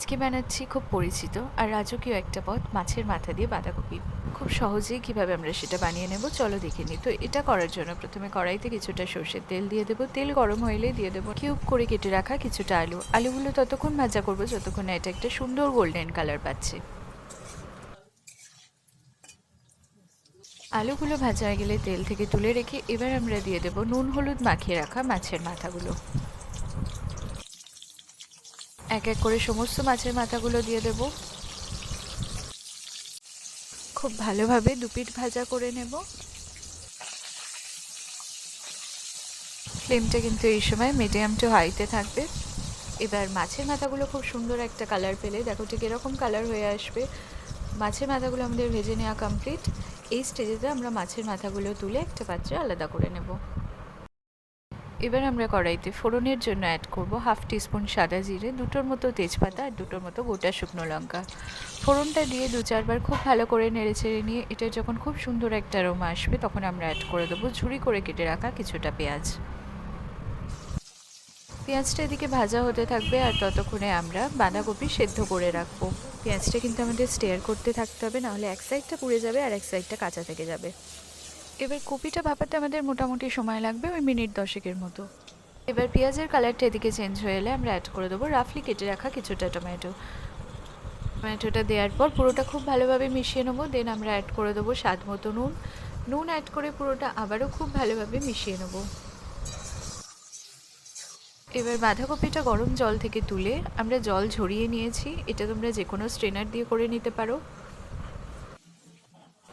আজকে বানাচ্ছি খুব পরিচিত আর রাজকীয় একটা পদ, মাছের মাথা দিয়ে বাঁধাকপি। খুব সহজেই কিভাবে আমরা সেটা বানিয়ে নেব চলো দেখে নিই। তো এটা করার জন্য প্রথমে কড়াইতে কিছুটা সর্ষের তেল দিয়ে দেবো। তেল গরম হইলে দিয়ে দেবো কিউব করে কেটে রাখা কিছুটা আলু। আলুগুলো ততক্ষণ ভাজা করবো যতক্ষণ না এটা একটা সুন্দর গোল্ডেন কালার পাচ্ছে। আলুগুলো ভাজা হয়ে গেলে তেল থেকে তুলে রেখে এবার আমরা দিয়ে দেবো নুন হলুদ মাখিয়ে রাখা মাছের মাথাগুলো। এক এক করে সমস্ত মাছের মাথাগুলো দিয়ে দেবো। খুব ভালোভাবে দুপিঠ ভাজা করে নেব। ফ্লেমটা কিন্তু এই সময় মিডিয়াম টু হাইতে থাকবে। এবার মাছের মাথাগুলো খুব সুন্দর একটা কালার পেলে দেখো ঠিক এরকম কালার হয়ে আসবে। মাছের মাথাগুলো আমাদের ভেজে নেওয়া কমপ্লিট। এই স্টেজেতে আমরা মাছের মাথাগুলো তুলে একটা পাত্রে আলাদা করে নেব। এবার আমরা কড়াইতে ফোড়নের জন্য অ্যাড করব হাফ টিস্পুন সাদা জিরে, দুটোর মতো তেজপাতা আর দুটোর মতো গোটা শুকনো লঙ্কা। ফোড়নটা দিয়ে দু চারবার খুব ভালো করে নেড়ে চেড়ে নিয়ে এটা যখন খুব সুন্দর একটা অ্যারোমা আসবে তখন আমরা অ্যাড করে দেবো ঝুরি করে কেটে রাখা কিছুটা পেঁয়াজ। পেঁয়াজটা এদিকে ভাজা হতে থাকবে আর ততক্ষণে আমরা বাঁধাকপি সেদ্ধ করে রাখবো। পেঁয়াজটা কিন্তু আমাদের স্টেয়ার করতে থাকতে হবে, নাহলে এক সাইডটা পুড়ে যাবে আর এক সাইডটা কাঁচা থেকে যাবে। এবার কপিটা ভাপাতে আমাদের মোটামুটি সময় লাগবে ওই মিনিট 10-এর মতো। এবার পেঁয়াজের কালারটা এদিকে চেঞ্জ হয়ে এলে আমরা অ্যাড করে দেবো রাফলি কেটে রাখা কিছুটা টমেটো। টমেটোটা দেওয়ার পর পুরোটা খুব ভালোভাবে মিশিয়ে নেবো। দেন আমরা অ্যাড করে দেবো স্বাদ মতো নুন অ্যাড করে পুরোটা আবারও খুব ভালোভাবে মিশিয়ে নেবো। এবার বাঁধাকপিটা গরম জল থেকে তুলে আমরা জল ঝরিয়ে নিয়েছি। এটা তোমরা যে কোনো স্ট্রেনার দিয়ে করে নিতে পারো।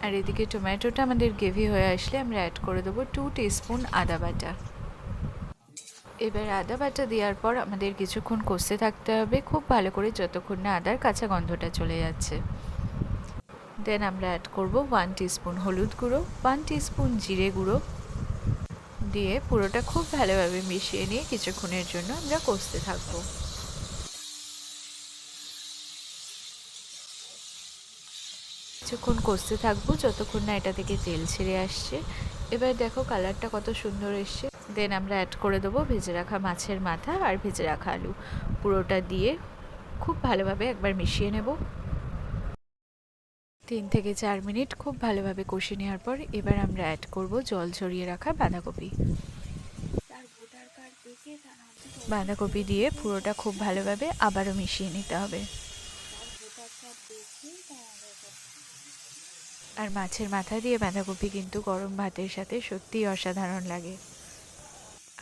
আর এদিকে টমেটোটা আমাদের গ্রেভি হয়ে আসলে আমরা অ্যাড করে দেবো 2 টিস্পুন আদা বাটা। এবার আদা বাটা দেওয়ার পর আমাদের কিছুক্ষণ কষতে থাকতে হবে খুব ভালো করে যতক্ষণ না আদার কাঁচা গন্ধটা চলে যাচ্ছে। দেন আমরা অ্যাড করব 1 টিস্পুন হলুদ গুঁড়ো, 1 টিস্পুন জিরে গুঁড়ো দিয়ে পুরোটা খুব ভালোভাবে মিশিয়ে নিয়ে কিছুক্ষণের জন্য আমরা কষতে থাকবো। কিছুক্ষণ কষতে থাকবো যতক্ষণ না এটা থেকে তেল ছেড়ে আসছে। এবার দেখো কালারটা কত সুন্দর এসছে। দেন আমরা অ্যাড করে দেবো ভেজে রাখা মাছের মাথা আর ভেজে রাখা আলু। পুরোটা দিয়ে খুব ভালোভাবে একবার মিশিয়ে নেব। 3 থেকে 4 মিনিট খুব ভালোভাবে কষিয়ে নেওয়ার পর এবার আমরা অ্যাড করব জল ঝরিয়ে রাখা বাঁধাকপি। বাঁধাকপি দিয়ে পুরোটা খুব ভালোভাবে আবারও মিশিয়ে নিতে হবে। আর মাছের মাথা দিয়ে বাঁধাকপি কিন্তু গরম ভাতের সাথে সত্যিই অসাধারণ লাগে।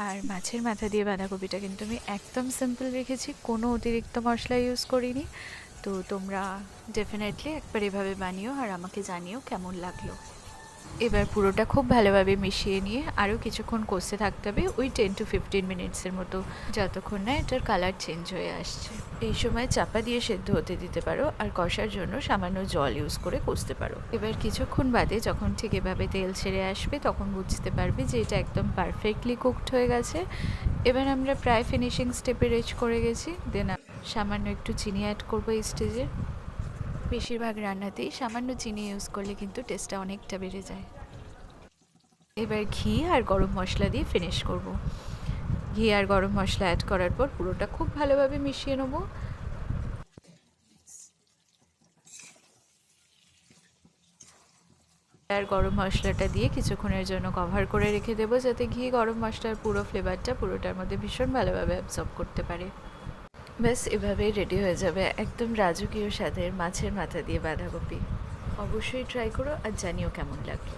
আর মাছের মাথা দিয়ে বাঁধাকপিটা কিন্তু আমি একদম সিম্পল রেখেছি, কোনো অতিরিক্ত মশলা ইউজ করিনি। তো তোমরা ডেফিনেটলি একবার এভাবে বানিও আর আমাকে জানিও কেমন লাগলো। এবার পুরোটা খুব ভালোভাবে মিশিয়ে নিয়ে আরও কিছুক্ষণ কষতে থাকতে হবে ওই 10 to 15 মিনিটসের মতো, যতক্ষণ না এটার কালার চেঞ্জ হয়ে আসছে। এই সময় চাপা দিয়ে সেদ্ধ হতে দিতে পারো আর কষার জন্য সামান্য জল ইউজ করে কষতে পারো। এবার কিছুক্ষণ বাদে যখন ঠিক এভাবে তেল ছেড়ে আসবে তখন বুঝতে পারবে যে এটা একদম পারফেক্টলি কুকড হয়ে গেছে। এবার আমরা প্রায় ফিনিশিং স্টেপে রিচ করে গেছি। দেন সামান্য একটু চিনি অ্যাড করবো এই স্টেজে। বেশিরভাগ রান্নাতেই সামান্য চিনি ইউজ করলে কিন্তু টেস্টটা অনেকটা বেড়ে যায়। এবার ঘি আর গরম মশলা দিয়ে ফিনিশ করব। ঘি আর গরম মশলা অ্যাড করার পর পুরোটা খুব ভালোভাবে মিশিয়ে নেব। আর গরম মশলাটা দিয়ে কিছুক্ষণের জন্য কভার করে রেখে দেবো যাতে ঘি গরম মশলার পুরো ফ্লেভারটা পুরোটার মধ্যে ভীষণ ভালোভাবে অ্যাবজর্ব করতে পারে। ব্যাস এভাবেই রেডি হয়ে যাবে একদম রাজকীয় স্বাদের মাছের মাথা দিয়ে বাঁধাকপি। অবশ্যই ট্রাই করো আর জানিও কেমন লাগলো।